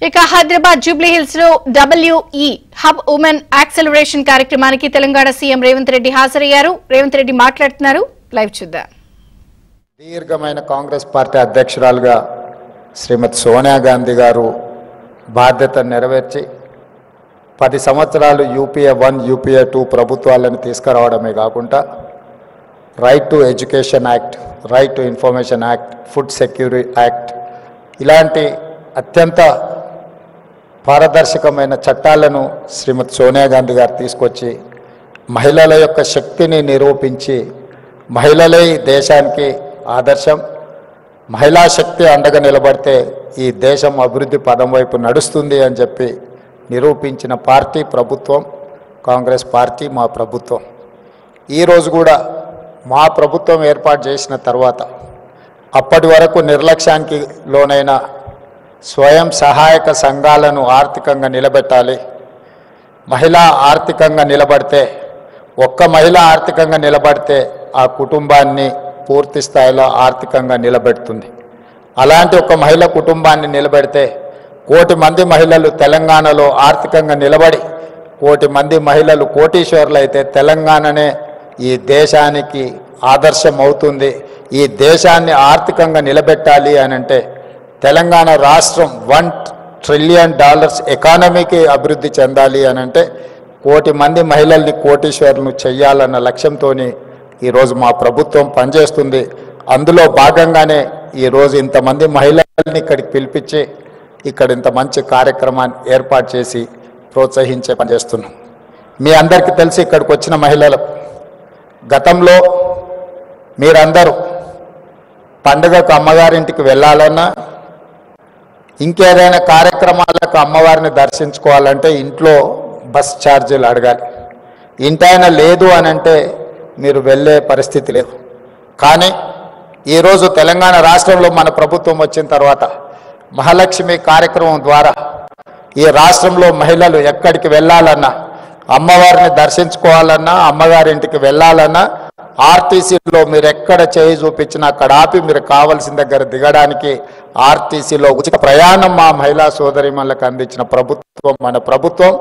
ఇక Hyderabad Jubilee hills లో WE hub women acceleration కార్యక్రమానికి తెలంగాణ సీఎం రేవంత్ రెడ్డి హాజరయ్యారు. రేవంత్ రెడ్డి మాట్లాడుతున్నారు. లైవ్ చూద్దాం. దీర్ఘమైన కాంగ్రెస్ పార్టీ అధ్యక్షురాలుగా శ్రీమతి సోనియా గాంధీ గారు బాధ్యత నెరవేర్చి 10 సంవత్సరాలు UPA 1 UPA 2 ప్రభుత్వాలను తీసుకురావడమే కాకుండా right to education act, right to information act, food security act ఇలాంటి అత్యంత పారదర్శకమైన చట్టాలను శ్రీమతి సోనియా గాంధీ గారు తీసుకొచ్చి మహిళల యొక్క శక్తిని నిరూపించి మహిళలే ఈ దేశానికి ఆదర్శం, మహిళా శక్తి అండగా నిలబడితే ఈ దేశం అభివృద్ధి పదం వైపు నడుస్తుంది అని చెప్పి నిరూపించిన పార్టీ ప్రభుత్వం కాంగ్రెస్ పార్టీ. మా ప్రభుత్వం ఈరోజు కూడా మా ప్రభుత్వం ఏర్పాటు చేసిన తర్వాత అప్పటి వరకు నిర్లక్ష్యానికి లోనైన స్వయం సహాయక సంఘాలను ఆర్థికంగా నిలబెట్టాలి. మహిళ ఆర్థికంగా నిలబడితే, ఒక్క మహిళ ఆర్థికంగా నిలబడితే ఆ కుటుంబాన్ని పూర్తి స్థాయిలో ఆర్థికంగా నిలబెడుతుంది. అలాంటి ఒక మహిళ కుటుంబాన్ని నిలబెడితే 1 కోటి మంది మహిళలు తెలంగాణలో ఆర్థికంగా నిలబడి 1 కోటి మంది మహిళలు కోటీశ్వరులు అయితే తెలంగాణనే ఈ దేశానికి ఆదర్శం అవుతుంది. ఈ దేశాన్ని ఆర్థికంగా నిలబెట్టాలి అని అంటే తెలంగాణ రాష్ట్రం $1 ట్రిలియన్ ఎకానమీకి అభివృద్ధి చెందాలి అని అంటే 1 కోటి మంది మహిళల్ని కోటీశ్వరులను చెయ్యాలన్న లక్ష్యంతో ఈరోజు మా ప్రభుత్వం పనిచేస్తుంది. అందులో భాగంగానే ఈరోజు ఇంతమంది మహిళల్ని ఇక్కడికి పిలిపించి ఇక్కడ ఇంత మంచి కార్యక్రమాన్ని ఏర్పాటు చేసి ప్రోత్సహించే పనిచేస్తున్నాం. మీ అందరికీ తెలిసి ఇక్కడికి వచ్చిన మహిళలు గతంలో మీరందరూ పండుగకు అమ్మగారింటికి వెళ్ళాలన్నా ఇంకేదైనా కార్యక్రమాలకు అమ్మవారిని దర్శించుకోవాలంటే ఇంట్లో బస్ ఛార్జీలు అడగాలి. ఇంటైనా లేదు అని అంటే మీరు వెళ్ళే పరిస్థితి లేదు. కానీ ఈరోజు తెలంగాణ రాష్ట్రంలో మన ప్రభుత్వం వచ్చిన తర్వాత మహాలక్ష్మి కార్యక్రమం ద్వారా ఈ రాష్ట్రంలో మహిళలు ఎక్కడికి వెళ్ళాలన్నా, అమ్మవారిని దర్శించుకోవాలన్నా, అమ్మగారింటికి వెళ్ళాలన్నా ఆర్టీసీలో మీరు ఎక్కడ చేయి చూపించినా అక్కడ ఆపి మీరు కావాల్సిన దగ్గర దిగడానికి ఆర్టీసీలో ఉచిత ప్రయాణం మా మహిళా సోదరిమణులకు అందించిన ప్రభుత్వం మన ప్రభుత్వం.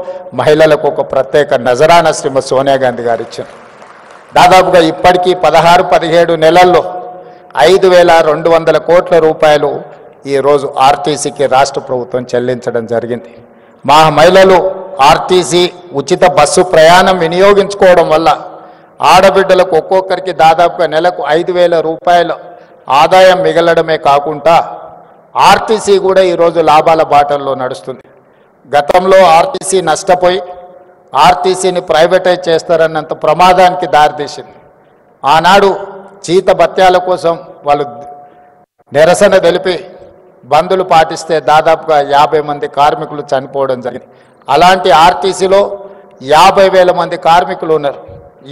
మహిళలకు ఒక ప్రత్యేక నజరాన శ్రీమతి సోనియా గాంధీ గారు ఇచ్చారు. దాదాపుగా ఇప్పటికీ 16-17 నెలల్లో 5,200 కోట్ల రూపాయలు ఈరోజు ఆర్టీసీకి రాష్ట్ర ప్రభుత్వం చెల్లించడం జరిగింది. మా మహిళలు ఆర్టీసీ ఉచిత బస్సు ప్రయాణం వినియోగించుకోవడం వల్ల ఆడబిడ్డలకు ఒక్కొక్కరికి దాదాపుగా నెలకు 5,000 రూపాయలు ఆదాయం మిగలడమే కాకుండా ఆర్టీసీ కూడా ఈరోజు లాభాల బాటల్లో నడుస్తుంది. గతంలో ఆర్టీసీ నష్టపోయి ఆర్టీసీని ప్రైవేటైజ్ చేస్తారన్నంత ప్రమాదానికి దారితీసింది. ఆనాడు జీత భత్యాల కోసం వాళ్ళు నిరసన తెలిపి బందులు పాటిస్తే దాదాపుగా 50 మంది కార్మికులు చనిపోవడం జరిగింది. అలాంటి ఆర్టీసీలో 50,000 మంది కార్మికులు ఉన్నారు.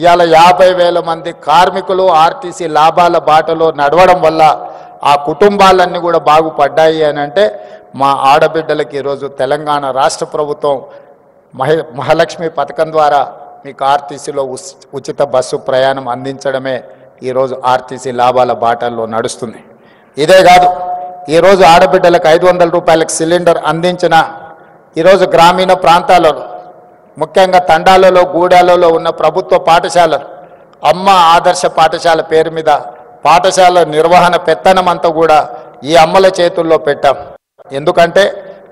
ఇవాళ 50,000 మంది కార్మికులు ఆర్టీసీ లాభాల బాటలో నడవడం వల్ల ఆ కుటుంబాలన్నీ కూడా బాగుపడ్డాయి అని అంటే మా ఆడబిడ్డలకి ఈరోజు తెలంగాణ రాష్ట్ర ప్రభుత్వం మహాలక్ష్మి పథకం ద్వారా మీకు ఆర్టీసీలో ఉచిత బస్సు ప్రయాణం అందించడమే ఈరోజు ఆర్టీసీ లాభాల బాటల్లో నడుస్తుంది. ఇదే కాదు, ఈరోజు ఆడబిడ్డలకు 500 రూపాయలకు సిలిండర్ అందించిన ఈరోజు గ్రామీణ ప్రాంతాలలో ముఖ్యంగా తండాలలో గూడాలలో ఉన్న ప్రభుత్వ పాఠశాలలు అమ్మ ఆదర్శ పాఠశాల పేరు మీద పాఠశాల నిర్వహణ పెత్తనం అంతా కూడా ఈ అమ్మల చేతుల్లో పెట్టాం. ఎందుకంటే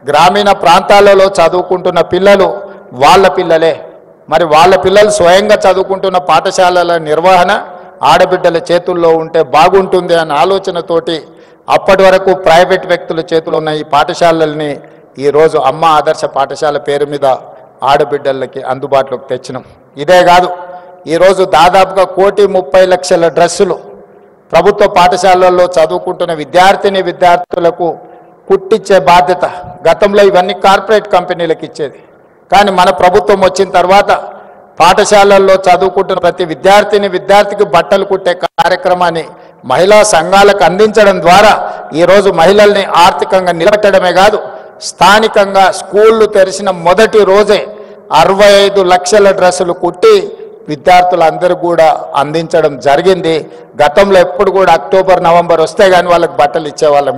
గ్రామీణ ప్రాంతాలలో చదువుకుంటున్న పిల్లలు వాళ్ళ పిల్లలే, మరి వాళ్ళ పిల్లలు స్వయంగా చదువుకుంటున్న పాఠశాలల నిర్వహణ ఆడబిడ్డల చేతుల్లో ఉంటే బాగుంటుంది అన్న ఆలోచనతోటి అప్పటి వరకు ప్రైవేట్ వ్యక్తుల చేతుల్లో ఉన్న ఈ పాఠశాలల్ని ఈరోజు అమ్మ ఆదర్శ పాఠశాల పేరు మీద ఆడబిడ్డలకి అందుబాటులోకి తెచ్చినాం. ఇదే కాదు, ఈరోజు దాదాపుగా 1,30,00,000 డ్రెస్సులు ప్రభుత్వ పాఠశాలల్లో చదువుకుంటున్న విద్యార్థులకు కుట్టించే బాధ్యత. గతంలో ఇవన్నీ కార్పొరేట్ కంపెనీలకు ఇచ్చేది. కానీ మన ప్రభుత్వం వచ్చిన తర్వాత పాఠశాలల్లో చదువుకుంటున్న ప్రతి విద్యార్థికి బట్టలు కుట్టే కార్యక్రమాన్ని మహిళా సంఘాలకు అందించడం ద్వారా ఈరోజు మహిళల్ని ఆర్థికంగా నిలబెట్టడమే కాదు, స్థానికంగా స్కూళ్ళు తెరిచిన మొదటి రోజే 65 లక్షల డ్రెస్సులు కుట్టి విద్యార్థులందరూ కూడా అందించడం జరిగింది. గతంలో ఎప్పుడు కూడా అక్టోబర్ నవంబర్ వస్తే కానీ వాళ్ళకి బట్టలు ఇచ్చేవాళ్ళం.